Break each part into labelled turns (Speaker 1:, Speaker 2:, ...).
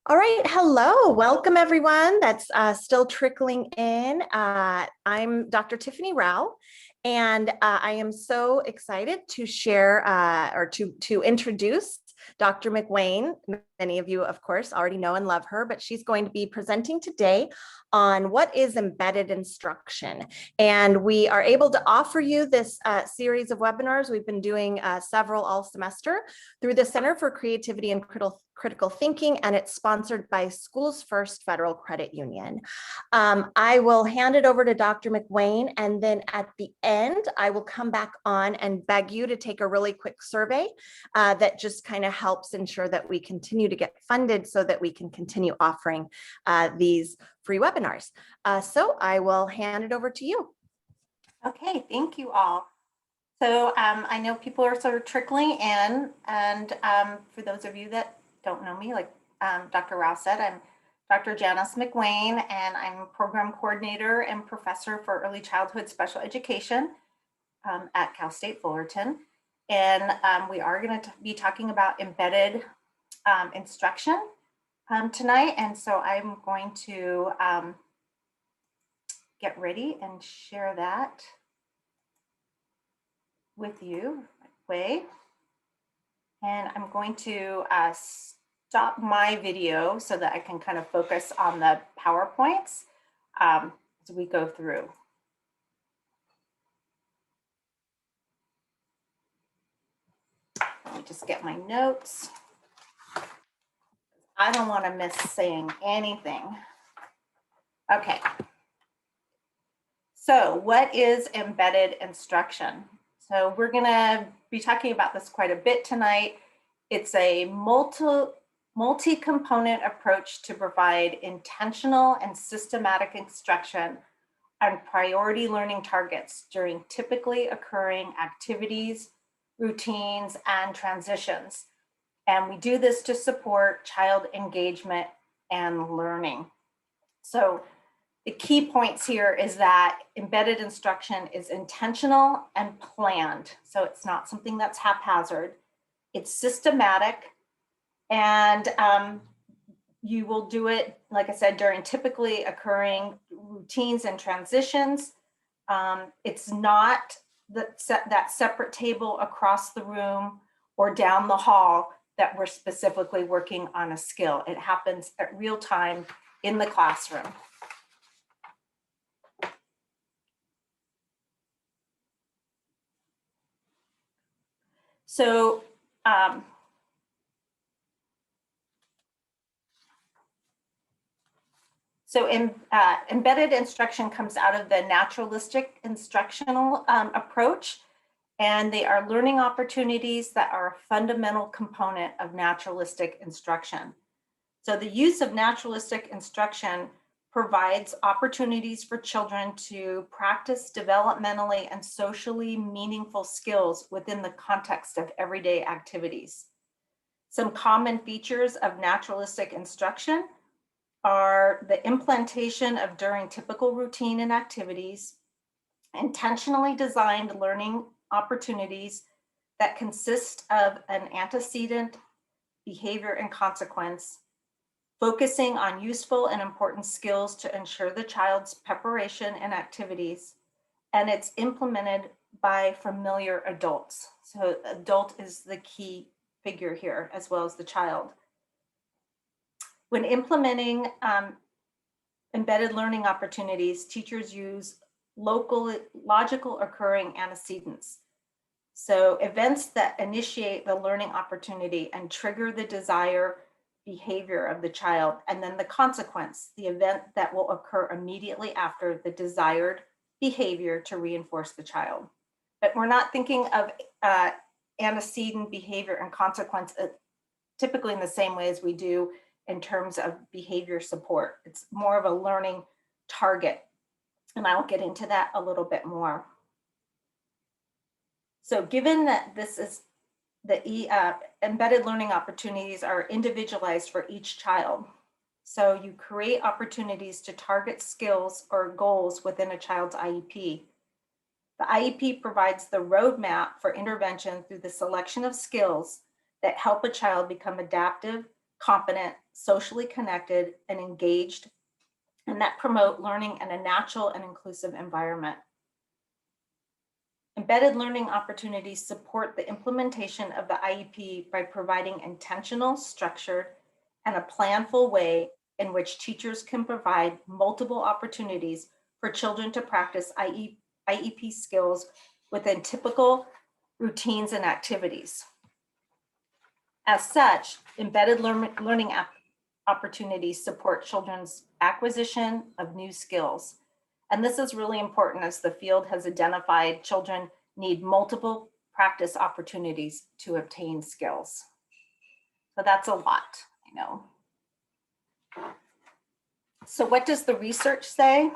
Speaker 1: All right, hello, welcome everyone that's still trickling in. I'm Dr. Tiffany Rao, and I am so excited to share or to introduce Dr. Myck-Wayne. Many of you, of course, already know and love her, but she's going to be presenting today on what is embedded instruction. And we are able to offer you this series of webinars. We've been doing several all semester through the Center for Creativity and Critical Thinking, and it's sponsored by Schools First Federal Credit Union. I will hand it over to Dr. Myck-Wayne, and then at the end, I will come back on and beg you to take a really quick survey that just kind of helps ensure that we continue to get funded so that we can continue offering these free webinars. So I will hand it over to you.
Speaker 2: Okay, thank you all. So I know people are sort of trickling in, and for those of you that don't know me, like Dr. Rao said, I'm Dr. Janice Myck-Wayne, and I'm program coordinator and professor for early childhood special education at Cal State Fullerton. And we are going to be talking about embedded instruction tonight. And so I'm going to get ready and share that with you way. And I'm going to stop my video so that I can kind of focus on the PowerPoints as we go through. Let me just get my notes. I don't want to miss saying anything. Okay. So what is embedded instruction? So we're going to be talking about this quite a bit tonight. It's a multi-component approach to provide intentional and systematic instruction on priority learning targets during typically occurring activities, routines, and transitions. And we do this to support child engagement and learning. So the key points here is that embedded instruction is intentional and planned. So it's not something that's haphazard. It's systematic, and you will do it, like I said, during typically occurring routines and transitions. It's not that separate table across the room or down the hall that we're specifically working on a skill. It happens at real time in the classroom. So embedded instruction comes out of the naturalistic instructional approach, and they are learning opportunities that are a fundamental component of naturalistic instruction. So the use of naturalistic instruction provides opportunities for children to practice developmentally and socially meaningful skills within the context of everyday activities. Some common features of naturalistic instruction are the implantation of during typical routine and activities, intentionally designed learning opportunities that consist of an antecedent, behavior, and consequence, focusing on useful and important skills to ensure the child's preparation and activities, and it's implemented by familiar adults. So adult is the key figure here, as well as the child. When implementing embedded learning opportunities, teachers use logical occurring antecedents. So events that initiate the learning opportunity and trigger the desire behavior of the child, and then the consequence, the event that will occur immediately after the desired behavior to reinforce the child. But we're not thinking of antecedent behavior and consequence typically in the same way as we do in terms of behavior support. It's more of a learning target, and I will get into that a little bit more. So given that this is the embedded learning opportunities are individualized for each child. So you create opportunities to target skills or goals within a child's IEP. The IEP provides the roadmap for intervention through the selection of skills that help a child become adaptive, competent, socially connected, and engaged, and that promote learning in a natural and inclusive environment. Embedded learning opportunities support the implementation of the IEP by providing intentional, structured, and a planful way in which teachers can provide multiple opportunities for children to practice IEP skills within typical routines and activities. As such, embedded learning opportunities support children's acquisition of new skills. And this is really important, as the field has identified children need multiple practice opportunities to obtain skills. So that's a lot, you know. So what does the research say?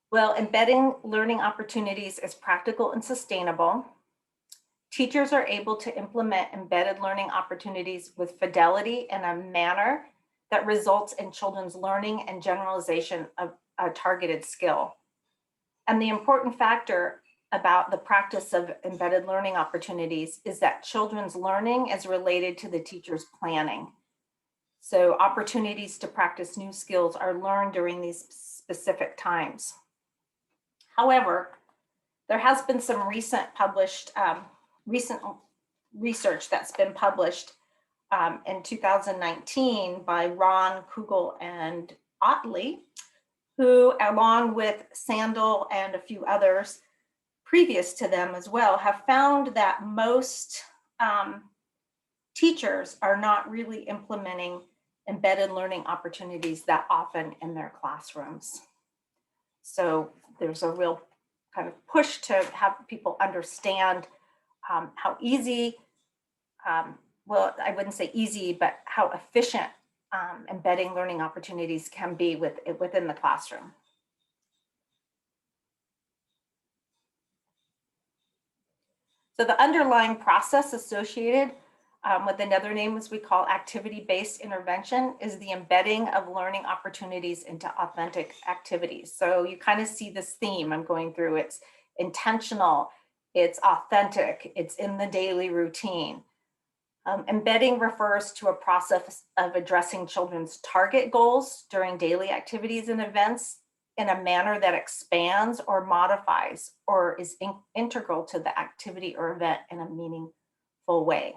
Speaker 2: Well, embedding learning opportunities is practical and sustainable. Teachers are able to implement embedded learning opportunities with fidelity in a manner that results in children's learning and generalization of a targeted skill. And the important factor about the practice of embedded learning opportunities is that children's learning is related to the teacher's planning. So opportunities to practice new skills are learned during these specific times. However, there has been some recent research that's been published in 2019 by Ron Kugel and Otley, who, along with Sandel and a few others previous to them as well, have found that most teachers are not really implementing embedded learning opportunities that often in their classrooms. So there's a real kind of push to have people understand how easy, well, I wouldn't say easy, but how efficient embedding learning opportunities can be within the classroom. So the underlying process associated with another name, as we call activity-based intervention, is the embedding of learning opportunities into authentic activities. So you kind of see this theme I'm going through. It's intentional, it's authentic, it's in the daily routine. Embedding refers to a process of addressing children's target goals during daily activities and events in a manner that expands or modifies or is integral to the activity or event in a meaningful way.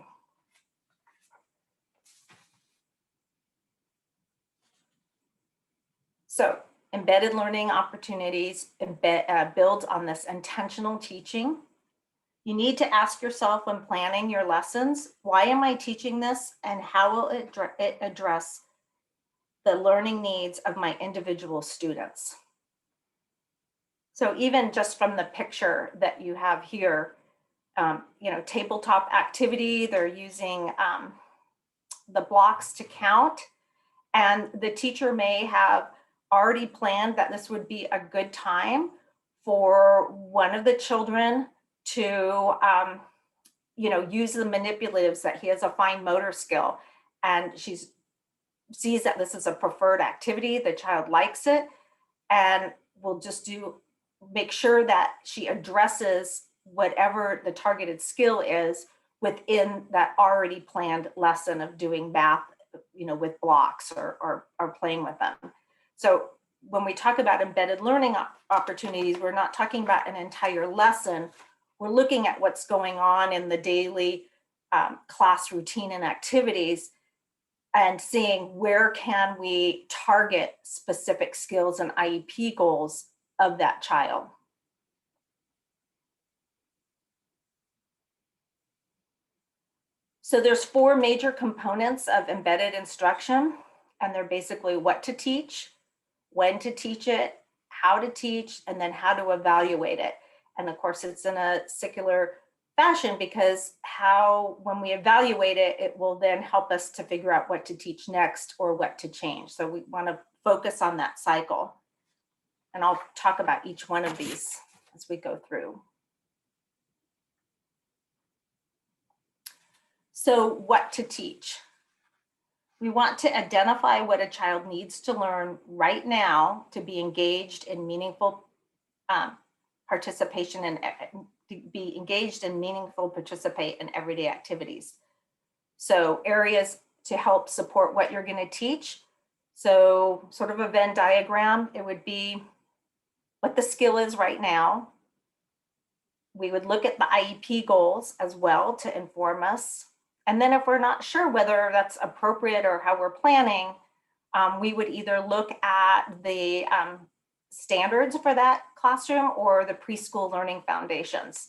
Speaker 2: So embedded learning opportunities builds on this intentional teaching. You need to ask yourself when planning your lessons, why am I teaching this, and how will it address the learning needs of my individual students? So even just from the picture that you have here, you know, tabletop activity, they're using the blocks to count, and the teacher may have already planned that this would be a good time for one of the children to, you know, use the manipulatives, that he has a fine motor skill, and she sees that this is a preferred activity, the child likes it, and will just make sure that she addresses whatever the targeted skill is within that already planned lesson of doing math, you know, with blocks or playing with them. So when we talk about embedded learning opportunities, we're not talking about an entire lesson. We're looking at what's going on in the daily class routine and activities, and seeing where can we target specific skills and IEP goals of that child. So there's 4 major components of embedded instruction, and they're basically what to teach, when to teach it, how to teach, and then how to evaluate it. And of course, it's in a circular fashion, because when we evaluate it, it will then help us to figure out what to teach next or what to change. So we want to focus on that cycle. And I'll talk about each one of these as we go through. So what to teach? We want to identify what a child needs to learn right now to be engaged in meaningful participation and participate in everyday activities. So areas to help support what you're going to teach. So sort of a Venn diagram, it would be what the skill is right now. We would look at the IEP goals as well to inform us. And then if we're not sure whether that's appropriate or how we're planning, we would either look at the standards for that classroom or the preschool learning foundations.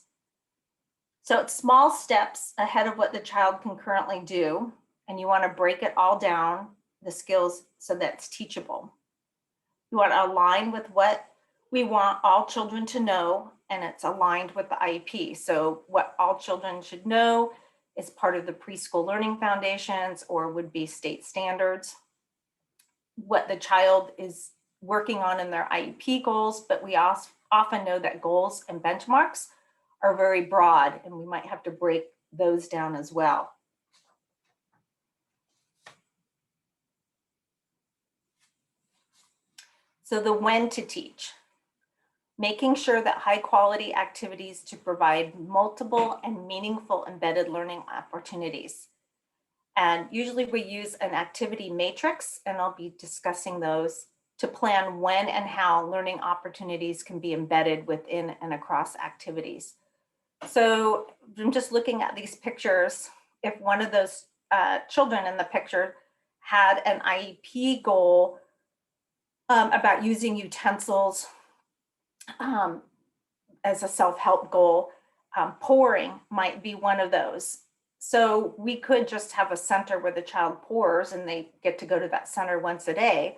Speaker 2: So it's small steps ahead of what the child can currently do, and you want to break it all down, the skills, so that it's teachable. You want to align with what we want all children to know, and it's aligned with the IEP. So what all children should know is part of the preschool learning foundations or would be state standards. What the child is working on in their IEP goals, but we also often know that goals and benchmarks are very broad, and we might have to break those down as well. So the when to teach, making sure that high quality activities to provide multiple and meaningful embedded learning opportunities. And usually we use an activity matrix, and I'll be discussing those to plan when and how learning opportunities can be embedded within and across activities. So I'm just looking at these pictures. If one of those children in the picture had an IEP goal about using utensils as a self-help goal, pouring might be one of those. So we could just have a center where the child pours and they get to go to that center once a day.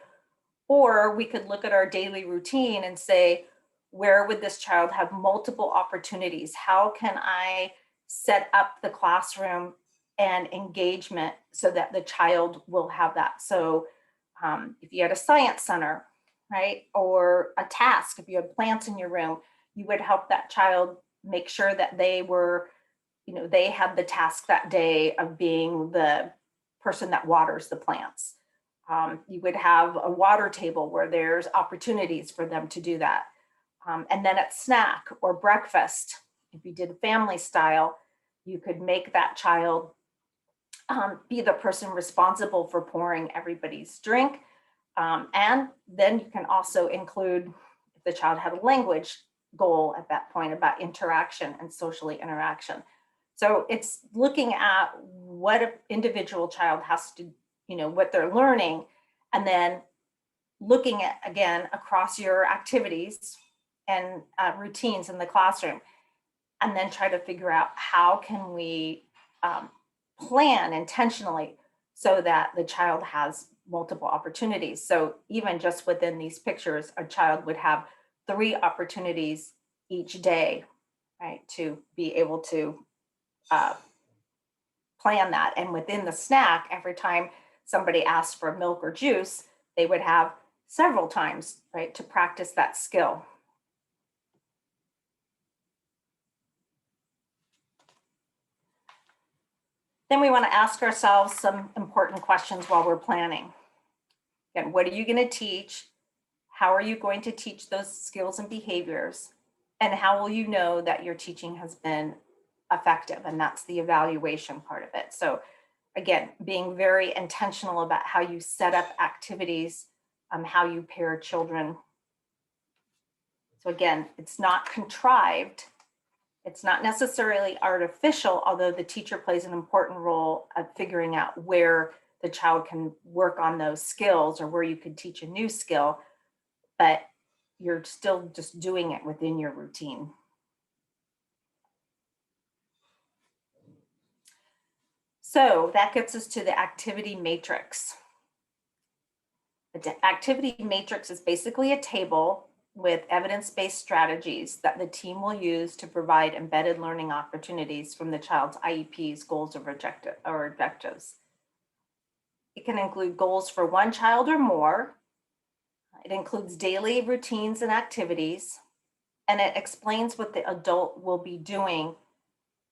Speaker 2: Or we could look at our daily routine and say, where would this child have multiple opportunities? How can I set up the classroom and engagement so that the child will have that? So if you had a science center, right, or a task, if you had plants in your room, you would help that child make sure that they were, they had the task that day of being the person that waters the plants. You would have a water table where there's opportunities for them to do that. And then at snack or breakfast, if you did family style, you could make that child be the person responsible for pouring everybody's drink. And then you can also include, if the child had a language goal at that point, about interaction and socially interaction. So it's looking at what an individual child has to, what they're learning, and then looking at, again, across your activities and routines in the classroom, and then try to figure out how can we plan intentionally so that the child has multiple opportunities. So even just within these pictures, a child would have 3 opportunities each day, right, to be able to plan that. And within the snack, every time somebody asked for milk or juice, they would have several times, right, to practice that skill. Then we want to ask ourselves some important questions while we're planning. Again, what are you going to teach? How are you going to teach those skills and behaviors? And how will you know that your teaching has been effective? And that's the evaluation part of it. So again, being very intentional about how you set up activities, how you pair children. So again, it's not contrived. It's not necessarily artificial, although the teacher plays an important role of figuring out where the child can work on those skills or where you could teach a new skill, but you're still just doing it within your routine. So that gets us to the activity matrix. The activity matrix is basically a table with evidence-based strategies that the team will use to provide embedded learning opportunities from the child's IEP's goals or objectives. It can include goals for one child or more. It includes daily routines and activities, and it explains what the adult will be doing,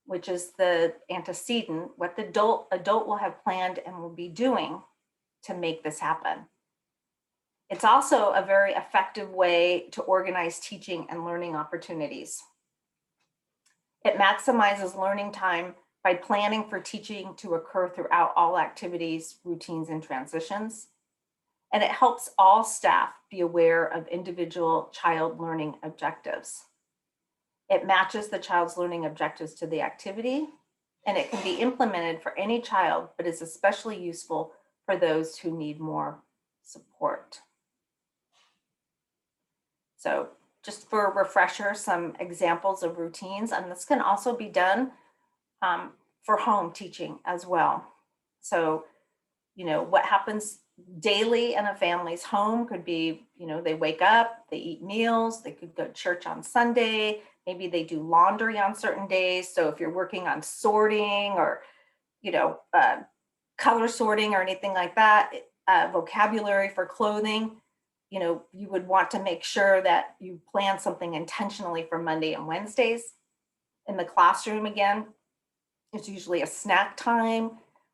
Speaker 2: which is the antecedent, what the adult will have planned and will be doing to make this happen. It's also a very effective way to organize teaching and learning opportunities. It maximizes learning time by planning for teaching to occur throughout all activities, routines, and transitions. And it helps all staff be aware of individual child learning objectives. It matches the child's learning objectives to the activity, and it can be implemented for any child, but is especially useful for those who need more support. So just for a refresher, some examples of routines, and this can also be done for home teaching as well. So, what happens daily in a family's home could be, they wake up, they eat meals, they could go to church on Sunday, maybe they do laundry on certain days. So if you're working on sorting or, color sorting or anything like that, vocabulary for clothing, you would want to make sure that you plan something intentionally for Monday and Wednesdays. In the classroom, again, it's usually a snack time.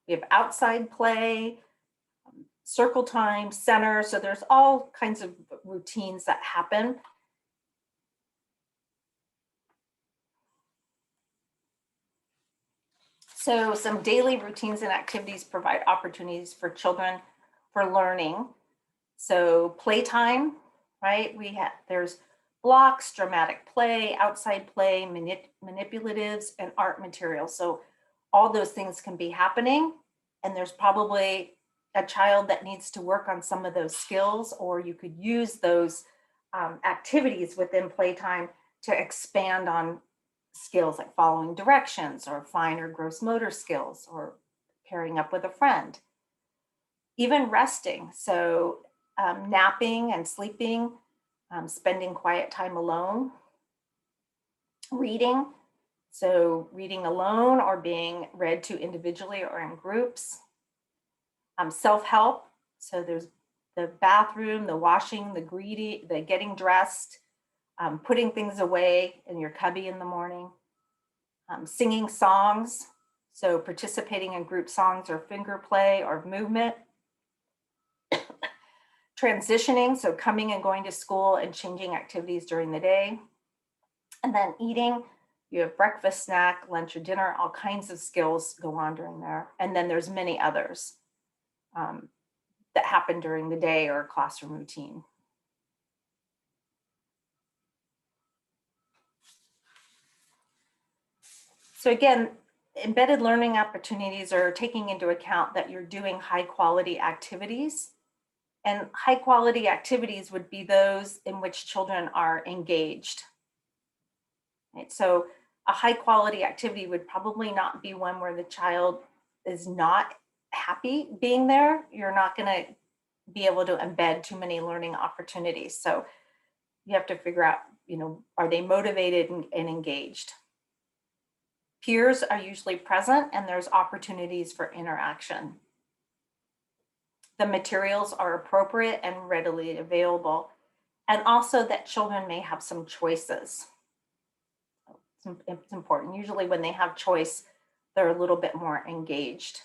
Speaker 2: We have outside play, circle time, center. So there's all kinds of routines that happen. So some daily routines and activities provide opportunities for children for learning. So playtime, right? There's blocks, dramatic play, outside play, manipulatives, and art materials. So all those things can be happening, and there's probably a child that needs to work on some of those skills, or you could use those activities within playtime to expand on skills like following directions or fine or gross motor skills or pairing up with a friend. Even resting, so napping and sleeping, spending quiet time alone. Reading, so reading alone or being read to individually or in groups. Self-help, so there's the bathroom, the washing, the getting dressed, putting things away in your cubby in the morning. Singing songs, so participating in group songs or finger play or movement. Transitioning, so coming and going to school and changing activities during the day. And then eating, you have breakfast, snack, lunch, or dinner, all kinds of skills go on during there. And then there's many others that happen during the day or classroom routine. So again, embedded learning opportunities are taking into account that you're doing high quality activities. And high quality activities would be those in which children are engaged. Right? So a high quality activity would probably not be one where the child is not happy being there. You're not going to be able to embed too many learning opportunities. So you have to figure out, are they motivated and engaged? Peers are usually present and there's opportunities for interaction. The materials are appropriate and readily available, and also that children may have some choices. It's important. Usually when they have choice, they're a little bit more engaged.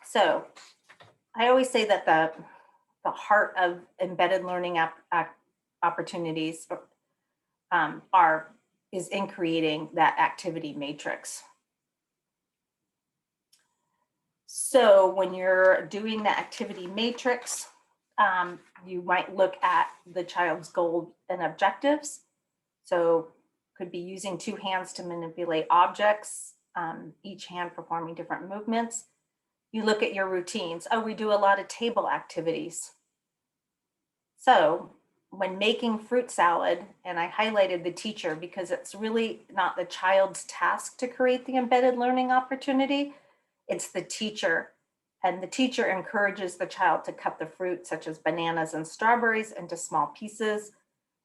Speaker 2: So I always say that the heart of embedded learning opportunities is in creating that activity matrix. So when you're doing the activity matrix, you might look at the child's goals and objectives. So could be using two hands to manipulate objects, each hand performing different movements. You look at your routines. Oh, we do a lot of table activities. So when making fruit salad, and I highlighted the teacher because it's really not the child's task to create the embedded learning opportunity, it's the teacher. And the teacher encourages the child to cut the fruit, such as bananas and strawberries, into small pieces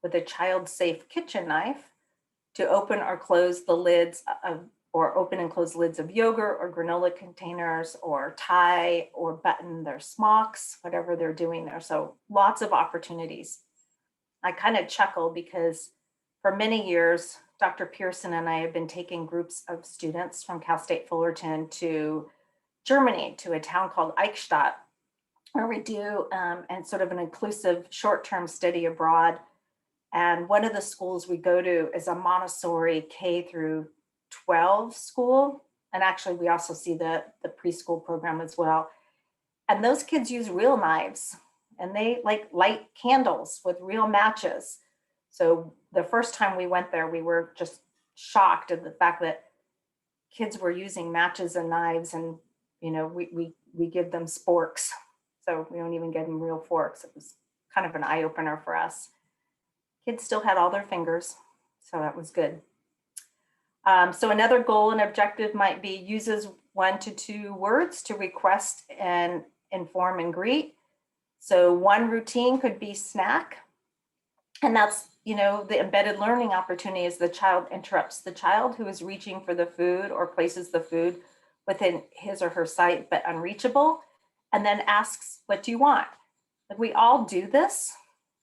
Speaker 2: with a child-safe kitchen knife to open or close the lids or open and close lids of yogurt or granola containers, or tie or button their smocks, whatever they're doing there. So lots of opportunities. I kind of chuckle because for many years, Dr. Pearson and I have been taking groups of students from Cal State Fullerton to Germany, to a town called Eichstätt, where we do and sort of an inclusive short-term study abroad. And one of the schools we go to is a Montessori K-12 school. And actually, we also see the preschool program as well. And those kids use real knives, and they like light candles with real matches. So the first time we went there, we were just shocked at the fact that kids were using matches and knives, and we give them sporks. So we don't even give them real forks. It was kind of an eye opener for us. Kids still had all their fingers, so that was good. So another goal and objective might be uses 1 to 2 words to request and inform and greet. So one routine could be snack. And that's, the embedded learning opportunity is the child interrupts the child who is reaching for the food or places the food within his or her sight, but unreachable, and then asks, what do you want? Like, we all do this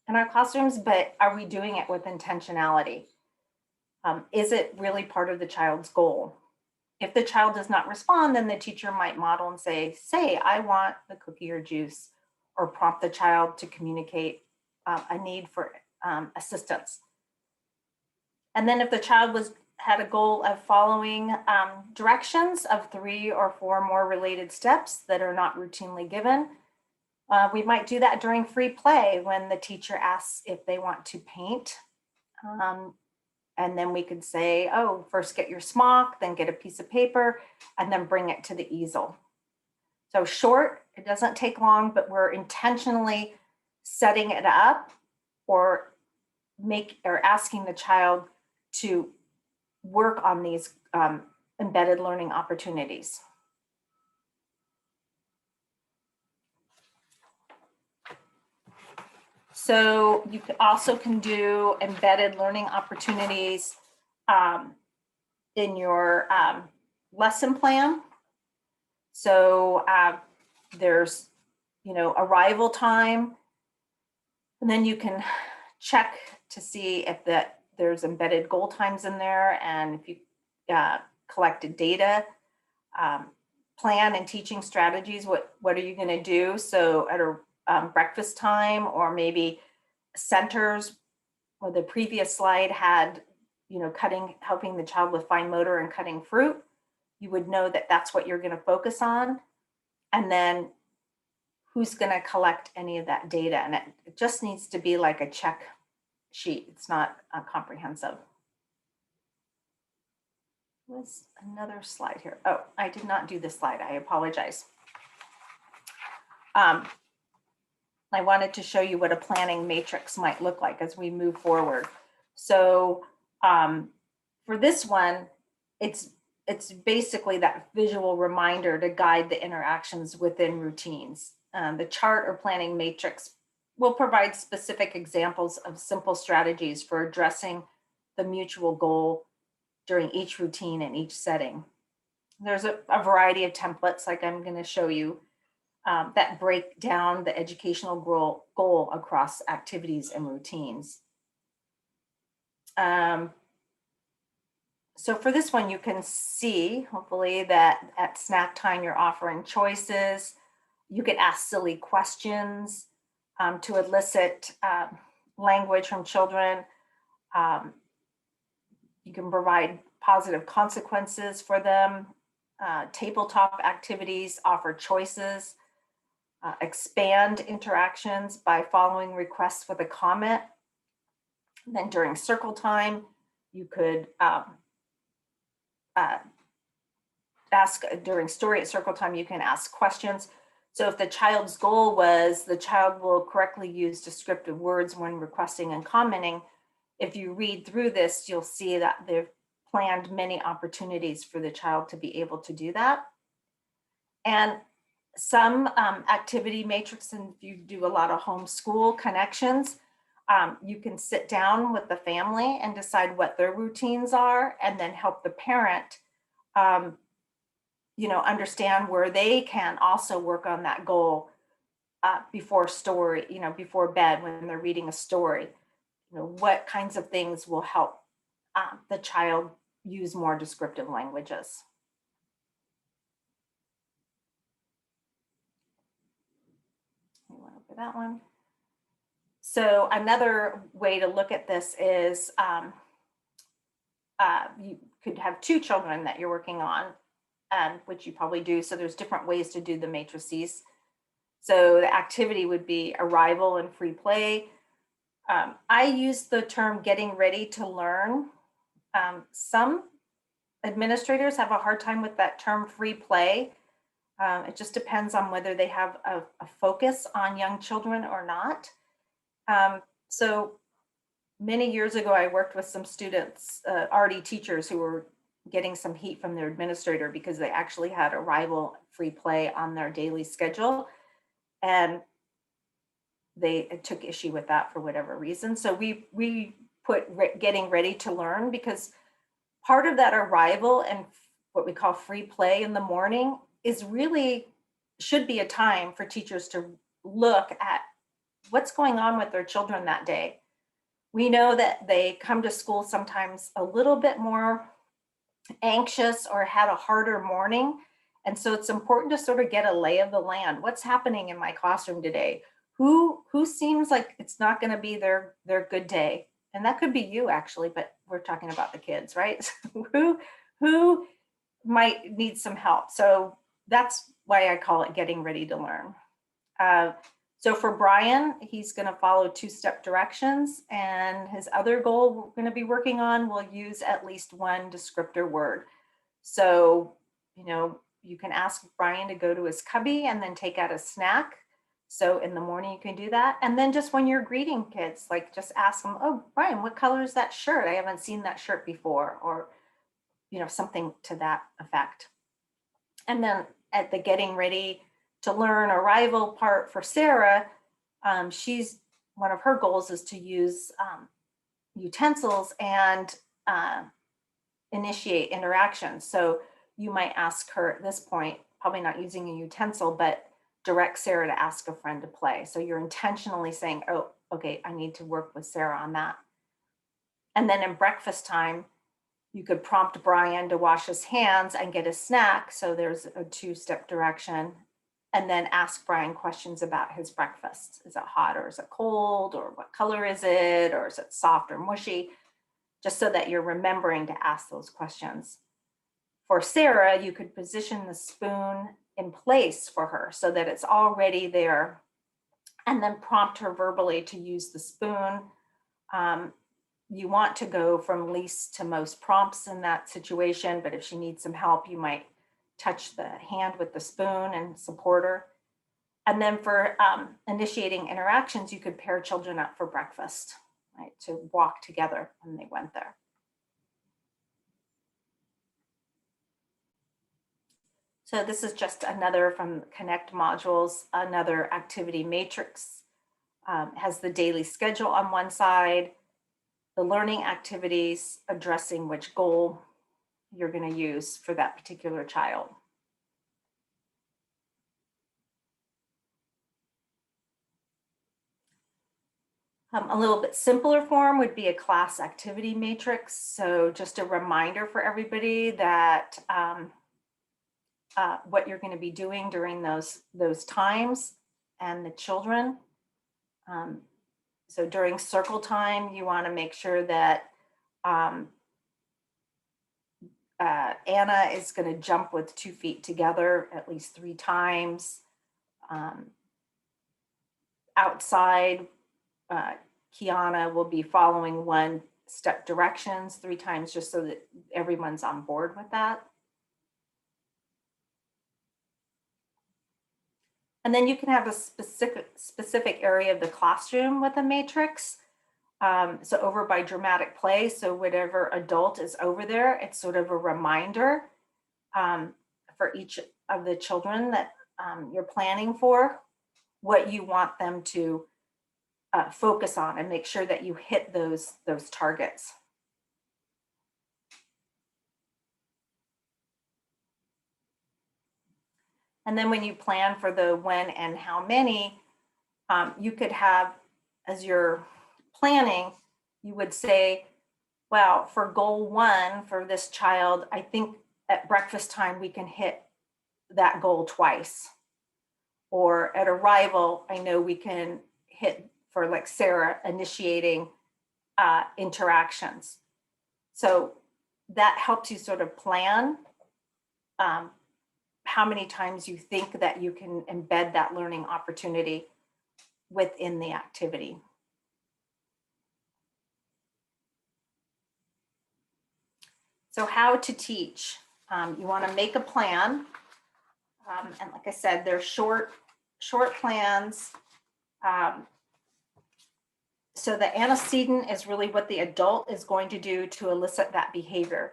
Speaker 2: in our classrooms, but are we doing it with intentionality? Is it really part of the child's goal? If the child does not respond, then the teacher might model and say, I want the cookie or juice, or prompt the child to communicate a need for assistance. And then if the child had a goal of following directions of 3 or 4 more related steps that are not routinely given, we might do that during free play when the teacher asks if they want to paint. And then we could say, first get your smock, then get a piece of paper, and then bring it to the easel. So short, it doesn't take long, but we're intentionally setting it up or asking the child to work on these embedded learning opportunities. So you also can do embedded learning opportunities in your lesson plan. So there's, arrival time, and then you can check to see if there's embedded goal times in there, and if you collected data, plan and teaching strategies. What are you going to do? So at a breakfast time, or maybe centers, or the previous slide had, helping the child with fine motor and cutting fruit. You would know that that's what you're going to focus on. And then who's going to collect any of that data? And it just needs to be like a check sheet. It's not comprehensive. Was another slide here. Oh, I did not do this slide. I apologize. I wanted to show you what a planning matrix might look like as we move forward. So for this one, it's basically that visual reminder to guide the interactions within routines. The chart or planning matrix will provide specific examples of simple strategies for addressing the mutual goal during each routine and each setting. There's a variety of templates, like I'm going to show you, that break down the educational goal across activities and routines. So for this one, you can see, hopefully, that at snack time, you're offering choices. You can ask silly questions to elicit language from children. You can provide positive consequences for them. Tabletop activities offer choices. Expand interactions by following requests with a comment. And then during circle time, you could ask, during story at circle time, you can ask questions. So if the child's goal was the child will correctly use descriptive words when requesting and commenting, if you read through this, you'll see that they've planned many opportunities for the child to be able to do that. And some activity matrix, and if you do a lot of homeschool connections, you can sit down with the family and decide what their routines are, and then help the parent understand where they can also work on that goal before before bed when they're reading a story. What kinds of things will help the child use more descriptive languages. that one. So another way to look at this is you could have two children that you're working on, which you probably do. So there's different ways to do the matrices. So the activity would be arrival and free play. I use the term getting ready to learn. Some administrators have a hard time with that term free play. It just depends on whether they have a focus on young children or not. So many years ago, I worked with some students, RD teachers, who were getting some heat from their administrator because they actually had arrival free play on their daily schedule. And they took issue with that for whatever reason. So we put getting ready to learn, because part of that arrival and what we call free play in the morning is really should be a time for teachers to look at what's going on with their children that day. We know that they come to school sometimes a little bit more anxious or had a harder morning. And so it's important to sort of get a lay of the land. What's happening in my classroom today? Who seems like it's not going to be their good day? And that could be you, actually, but we're talking about the kids, right? who might need some help? So that's why I call it getting ready to learn. So for Brian, he's going to follow two-step directions, and his other goal we're going to be working on will use at least one descriptor word. So, you can ask Brian to go to his cubby and then take out a snack. So in the morning you can do that. And then just when you're greeting kids, like just ask them, oh, Brian, what color is that shirt? I haven't seen that shirt before, or, something to that effect. And then at the getting ready to learn arrival part for Sarah, she's one of her goals is to use utensils and initiate interactions. So you might ask her at this point, probably not using a utensil, but direct Sarah to ask a friend to play. So you're intentionally saying, oh, okay, I need to work with Sarah on that. And then in breakfast time, you could prompt Brian to wash his hands and get a snack. So there's a two-step direction. And then ask Brian questions about his breakfast. Is it hot or is it cold? Or what color is it? Or is it soft or mushy? Just so that you're remembering to ask those questions. For Sarah, you could position the spoon in place for her so that it's already there, and then prompt her verbally to use the spoon. You want to go from least to most prompts in that situation, but if she needs some help, you might touch the hand with the spoon and support her. And then for initiating interactions, you could pair children up for breakfast, right, to walk together when they went there. So this is just another from Connect modules, another activity matrix. Has the daily schedule on one side, the learning activities addressing which goal you're going to use for that particular child. A little bit simpler form would be a class activity matrix. So just a reminder for everybody that what you're going to be doing during those times and the children. So during circle time, you want to make sure that Anna is going to jump with 2 feet together at least 3 times. Outside, Kiana will be following 1-step directions 3 times, just so that everyone's on board with that. And then you can have a specific area of the classroom with a matrix. So over by dramatic play, so whatever adult is over there, it's sort of a reminder for each of the children that you're planning for, what you want them to focus on, and make sure that you hit those targets. And then when you plan for the when and how many, you could have, as you're planning, you would say, well, for goal 1 for this child, I think at breakfast time we can hit that goal twice. or at arrival, I know we can hit for like Sarah initiating interactions. So that helps you sort of plan how many times you think that you can embed that learning opportunity within the activity. So how to teach. You want to make a plan. And like I said, they're short plans. So the antecedent is really what the adult is going to do to elicit that behavior.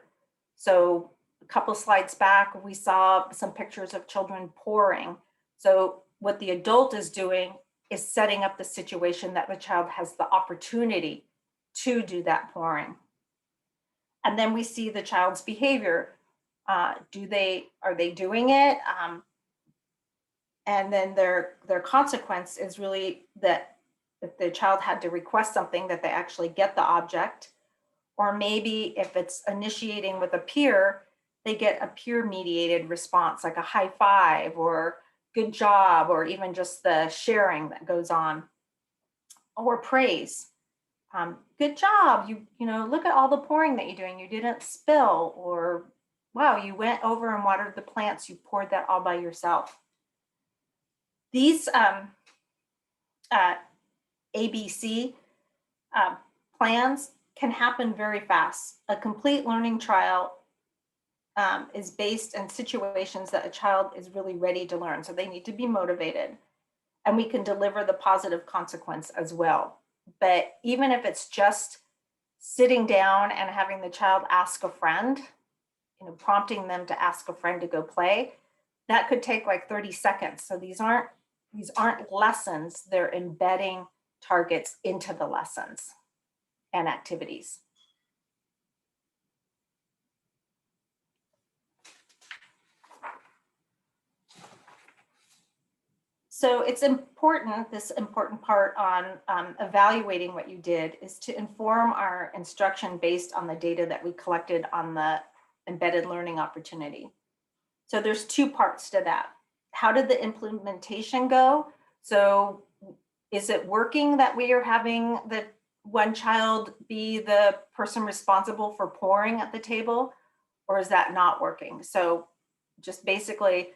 Speaker 2: So a couple slides back, we saw some pictures of children pouring. So what the adult is doing is setting up the situation that the child has the opportunity to do that pouring. And then we see the child's behavior. Are they doing it? And then their consequence is really that if the child had to request something, that they actually get the object. Or maybe if it's initiating with a peer, they get a peer mediated response, like a high five or good job, or even just the sharing that goes on, or praise. Good job, you know, look at all the pouring that you're doing, you didn't spill, or wow, you went over and watered the plants, you poured that all by yourself. These ABC plans can happen very fast. A complete learning trial is based in situations that a child is really ready to learn. So they need to be motivated, and we can deliver the positive consequence as well. But even if it's just sitting down and having the child ask a friend, you know, prompting them to ask a friend to go play, that could take like 30 seconds. So these aren't lessons, they're embedding targets into the lessons and activities. So it's important, this important part on evaluating what you did is to inform our instruction based on the data that we collected on the embedded learning opportunity. So there's two parts to that. How did the implementation go? So is it working that we are having the one child be the person responsible for pouring at the table, or is that not working? So just basically,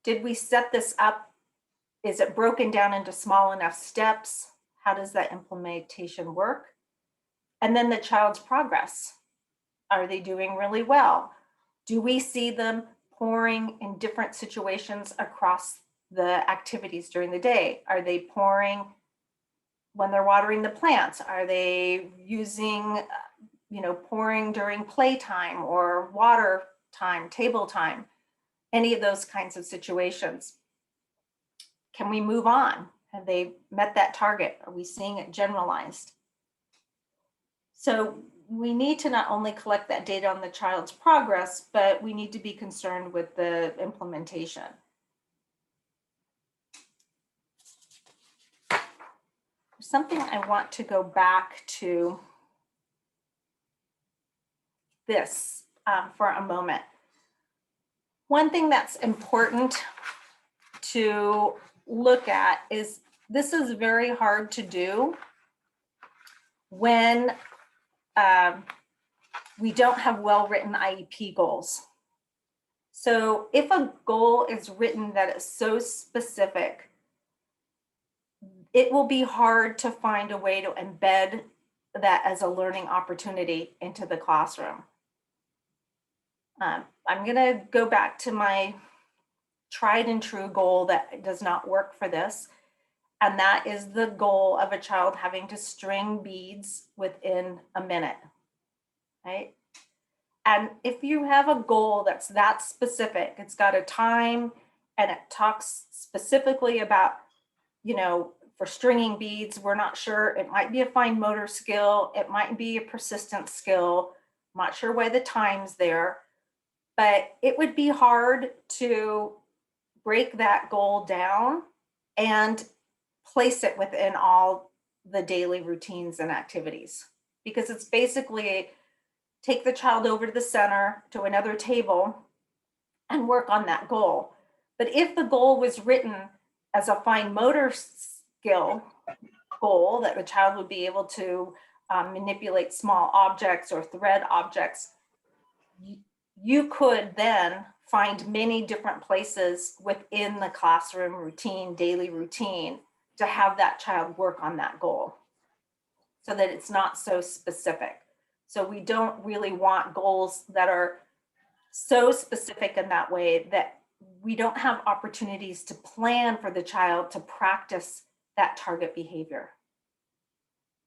Speaker 2: did we set this up? Is it broken down into small enough steps? How does that implementation work? And then the child's progress. Are they doing really well? Do we see them pouring in different situations across the activities during the day? Are they pouring when they're watering the plants? Are they using, you know, pouring during playtime or water time, table time? Any of those kinds of situations. Can we move on? Have they met that target? Are we seeing it generalized? So we need to not only collect that data on the child's progress, but we need to be concerned with the implementation. Something I want to go back to this for a moment. One thing that's important to look at is this is very hard to do when we don't have well-written IEP goals. So if a goal is written that is so specific, it will be hard to find a way to embed that as a learning opportunity into the classroom. I'm going to go back to my tried and true goal that does not work for this. And that is the goal of a child having to string beads within a minute, right? And if you have a goal that's that specific, it's got a time and it talks specifically about, you know, for stringing beads, we're not sure, it might be a fine motor skill, it might be a persistent skill, I'm not sure why the time's there, but it would be hard to break that goal down and place it within all the daily routines and activities, because it's basically take the child over to the center to another table and work on that goal. But if the goal was written as a fine motor skill goal that the child would be able to manipulate small objects or thread objects, you could then find many different places within the classroom routine, daily routine, to have that child work on that goal so that it's not so specific. So we don't really want goals that are so specific in that way that we don't have opportunities to plan for the child to practice that target behavior.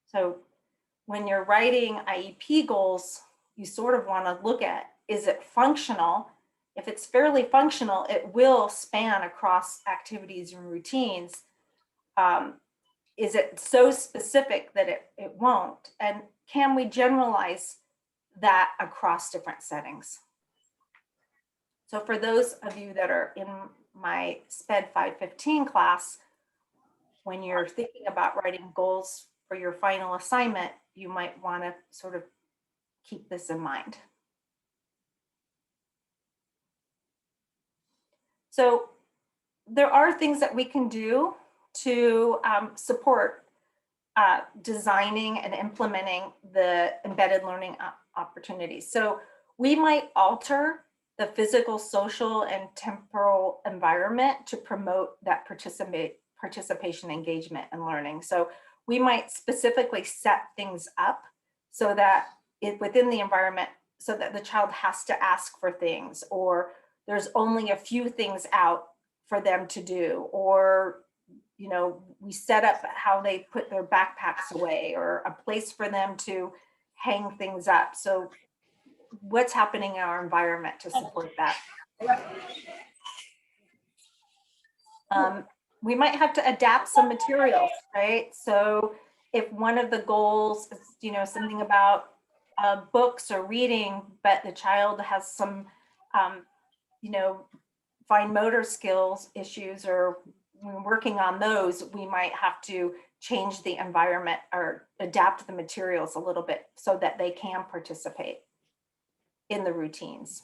Speaker 2: So when you're writing IEP goals, you sort of want to look at, is it functional? If it's fairly functional, it will span across activities and routines. Is it so specific that it won't? And can we generalize that across different settings? So for those of you that are in my SPED 515 class, when you're thinking about writing goals for your final assignment, you might want to sort of keep this in mind. So there are things that we can do to support designing and implementing the embedded learning opportunities. So we might alter the physical, social, and temporal environment to promote that participation, engagement, and learning. So we might specifically set things up so that within the environment, so that the child has to ask for things, or there's only a few things out for them to do, or we set up how they put their backpacks away, or a place for them to hang things up. So what's happening in our environment to support that? We might have to adapt some materials, right? So if one of the goals is, something about books or reading, but the child has some, fine motor skills issues, or working on those, we might have to change the environment or adapt the materials a little bit so that they can participate in the routines.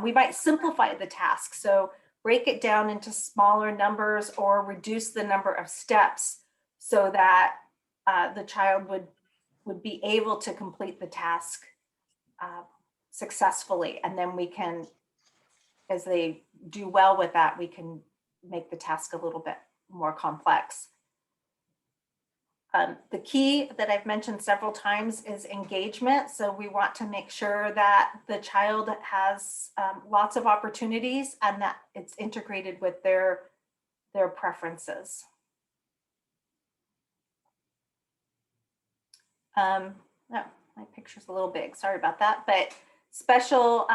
Speaker 2: We might simplify the task. So break it down into smaller numbers or reduce the number of steps so that the child would be able to complete the task successfully. And then we can, as they do well with that, we can make the task a little bit more complex. The key that I've mentioned several times is engagement. So we want to make sure that the child has lots of opportunities and that it's integrated with their preferences. Oh, my picture's a little big, sorry about that, but special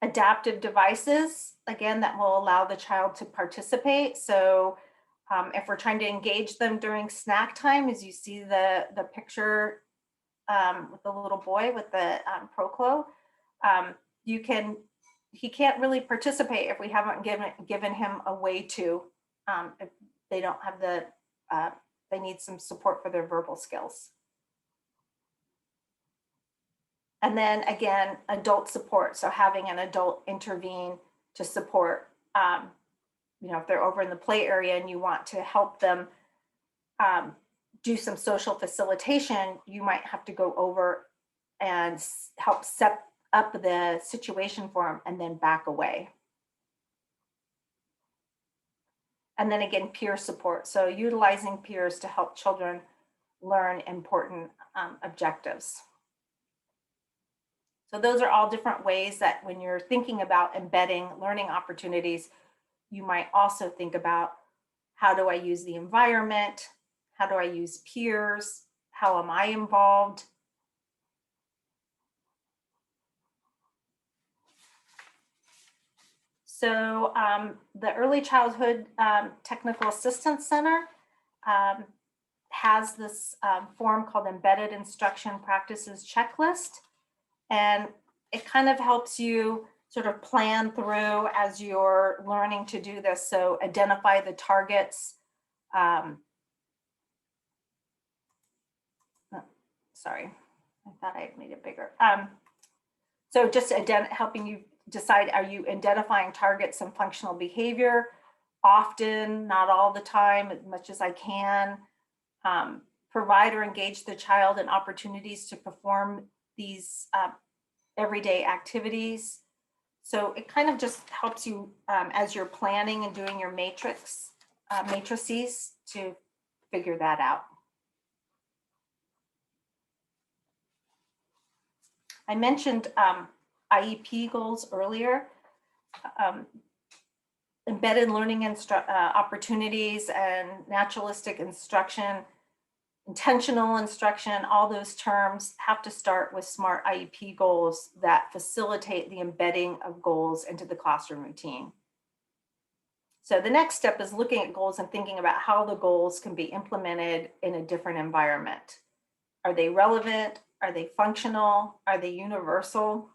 Speaker 2: adaptive devices, again, that will allow the child to participate. So if we're trying to engage them during snack time, as you see the picture with the little boy with the Proclo, he can't really participate if we haven't given him a way to, if they don't have they need some support for their verbal skills. And then again, adult support. So having an adult intervene to support, if they're over in the play area and you want to help them do some social facilitation, you might have to go over and help set up the situation for them and then back away. And then again, peer support. So utilizing peers to help children learn important objectives. So those are all different ways that when you're thinking about embedding learning opportunities, you might also think about, how do I use the environment? How do I use peers? How am I involved? So the Early Childhood Technical Assistance Center has this form called Embedded Instruction Practices Checklist. And it kind of helps you sort of plan through as you're learning to do this. So identify the targets. Sorry, I thought I had made it bigger. So just helping you decide, are you identifying targets and functional behavior? often, not all the time, as much as I can. Provide or engage the child in opportunities to perform these everyday activities. So it kind of just helps you as you're planning and doing your matrices to figure that out. I mentioned IEP goals earlier. Embedded learning opportunities and naturalistic instruction, intentional instruction, all those terms have to start with SMART IEP goals that facilitate the embedding of goals into the classroom routine. So the next step is looking at goals and thinking about how the goals can be implemented in a different environment. Are they relevant? Are they functional? Are they universal?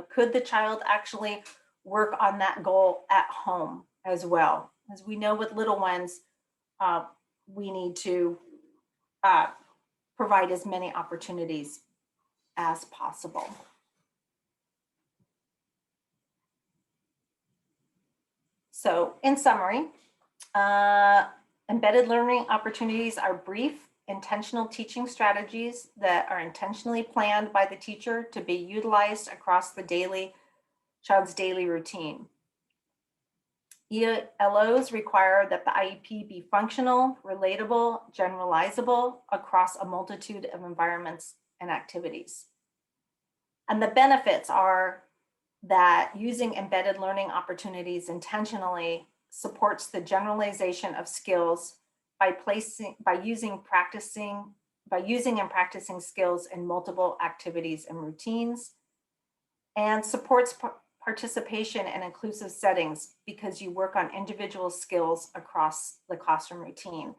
Speaker 2: Could the child actually work on that goal at home as well? As we know with little ones, we need to provide as many opportunities as possible. So in summary, embedded learning opportunities are brief, intentional teaching strategies that are intentionally planned by the teacher to be utilized across the child's daily routine. ELOs require that the IEP be functional, relatable, generalizable across a multitude of environments and activities. And the benefits are that using embedded learning opportunities intentionally supports the generalization of skills by using and practicing skills in multiple activities and routines, and supports participation in inclusive settings because you work on individual skills across the classroom routine.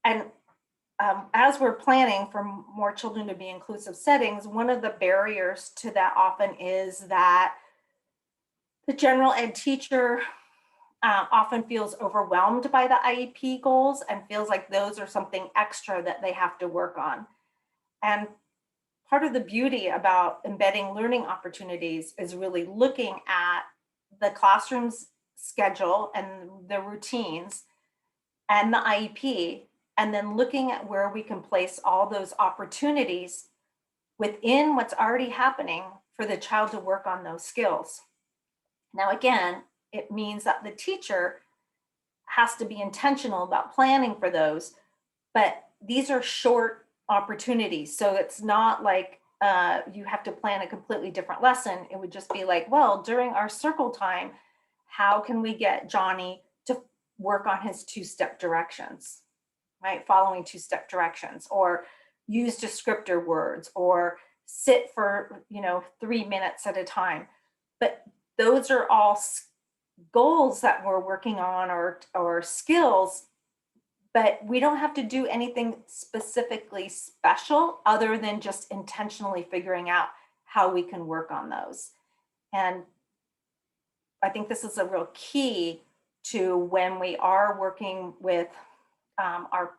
Speaker 2: And as we're planning for more children to be inclusive settings, one of the barriers to that often is that the general ed teacher often feels overwhelmed by the IEP goals and feels like those are something extra that they have to work on. And part of the beauty about embedding learning opportunities is really looking at the classroom's schedule and the routines and the IEP, and then looking at where we can place all those opportunities within what's already happening for the child to work on those skills. Now, again, it means that the teacher has to be intentional about planning for those, but these are short opportunities. So it's not like you have to plan a completely different lesson. It would just be like, well, during our circle time, how can we get Johnny to work on his two-step directions, right? Following two-step directions, or use descriptor words, or sit for 3 minutes at a time. But those are all goals that we're working on, or skills, but we don't have to do anything specifically special other than just intentionally figuring out how we can work on those. And I think this is a real key to when we are working with our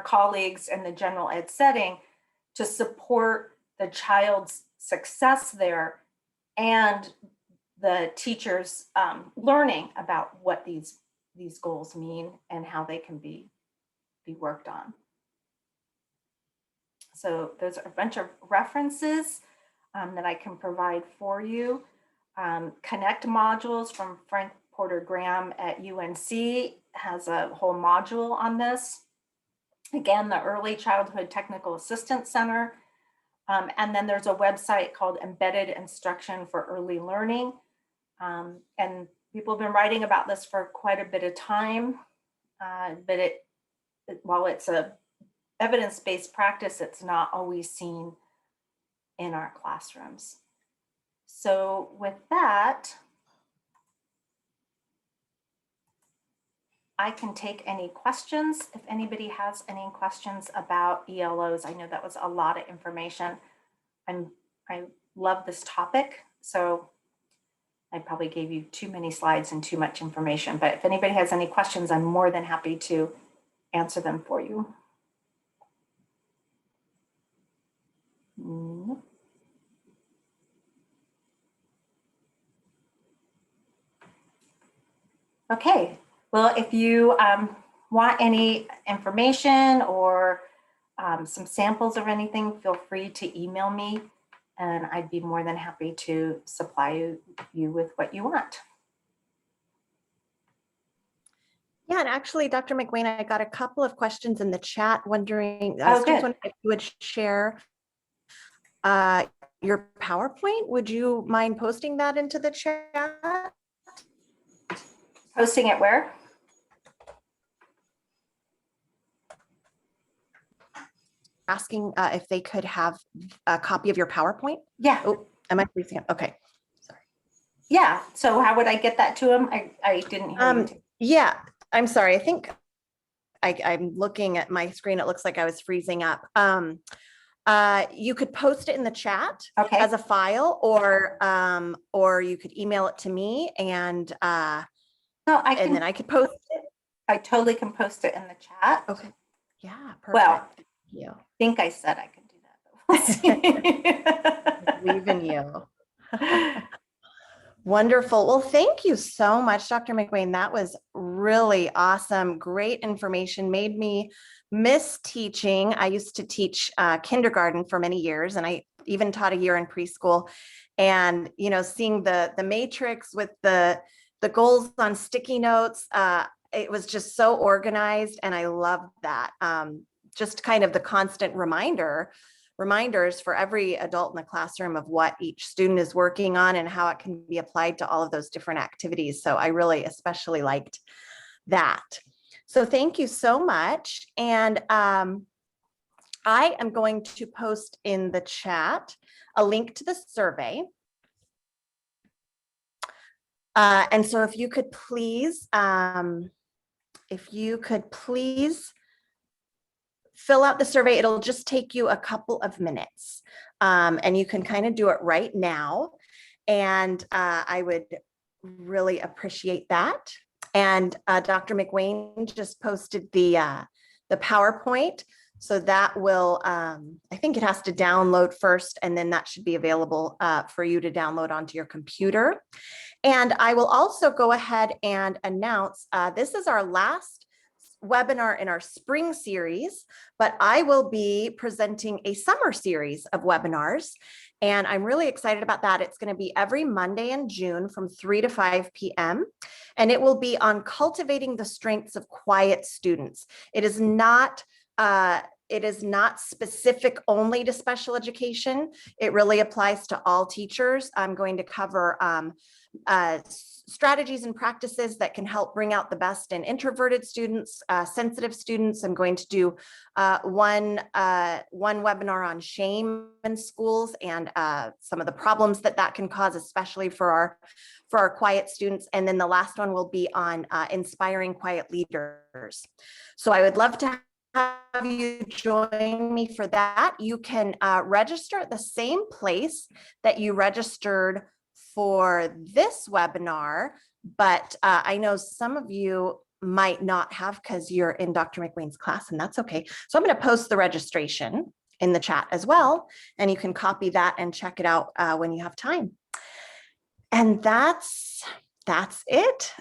Speaker 2: colleagues in the general ed setting to support the child's success there and the teachers learning about what these goals mean and how they can be worked on. So those are a bunch of references that I can provide for you. Connect modules from Frank Porter Graham at UNC has a whole module on this. Again, the Early Childhood Technical Assistance Center. And then there's a website called Embedded Instruction for Early Learning. And people have been writing about this for quite a bit of time, but while it's a evidence-based practice, it's not always seen in our classrooms. So with that, I can take any questions. If anybody has any questions about ELOs, I know that was a lot of information. I love this topic, so I probably gave you too many slides and too much information, but if anybody has any questions, I'm more than happy to answer them for you. Okay, well, if you want any information or some samples or anything, feel free to email me and I'd be more than happy to supply you with what you want.
Speaker 1: Yeah, and actually, Dr. McWayne, I got a couple of questions in the chat wondering,
Speaker 2: Oh,
Speaker 1: students
Speaker 2: good.
Speaker 1: wondering if you would share your PowerPoint. Would you mind posting that into the chat?
Speaker 2: Posting it where?
Speaker 1: Asking if they could have a copy of your PowerPoint.
Speaker 2: Yeah.
Speaker 1: Oh, am I freezing up? Okay, sorry.
Speaker 2: Yeah, so how would I get that to them? I didn't hear you.
Speaker 1: Yeah, I'm sorry. I think I'm looking at my screen. It looks like I was freezing up. You could post it in the chat as a file, or you could email it to me, and
Speaker 2: no, then
Speaker 1: I could post it.
Speaker 2: I totally can post it in the chat.
Speaker 1: Okay. Yeah, perfect.
Speaker 2: Well,
Speaker 1: thank you.
Speaker 2: I think I said I can do that.
Speaker 1: I believe in you. Wonderful. Well, thank you so much, Dr. McWayne. That was really awesome. Great information. Made me miss teaching. I used to teach kindergarten for many years, and I even taught a year in preschool. And seeing the matrix with the goals on sticky notes, it was just so organized, and I loved that. Just kind of the constant reminders for every adult in the classroom of what each student is working on and how it can be applied to all of those different activities. So I really especially liked that. So thank you so much. And I am going to post in the chat a link to the survey. And so if you could please fill out the survey. It'll just take you a couple of minutes, and you can kind of do it right now. And I would really appreciate that. And Dr. McWayne just posted the PowerPoint. So that will, I think it has to download first, and then that should be available for you to download onto your computer. And I will also go ahead and announce this is our last webinar in our spring series, but I will be presenting a summer series of webinars, and I'm really excited about that. It's going to be every Monday in June from 3 to 5 p.m. and it will be on cultivating the strengths of quiet students. It is not specific only to special education. It really applies to all teachers. I'm going to cover strategies and practices that can help bring out the best in introverted students, sensitive students. I'm going to do one webinar on shame in schools and some of the problems that can cause, especially for our quiet students. And then the last one will be on inspiring quiet leaders. So I would love to have you join me for that. You can register at the same place that you registered for this webinar, but I know some of you might not have because you're in Dr. McWayne's class, and that's okay. So I'm going to post the registration in the chat as well, and you can copy that and check it out when you have time. And that's it.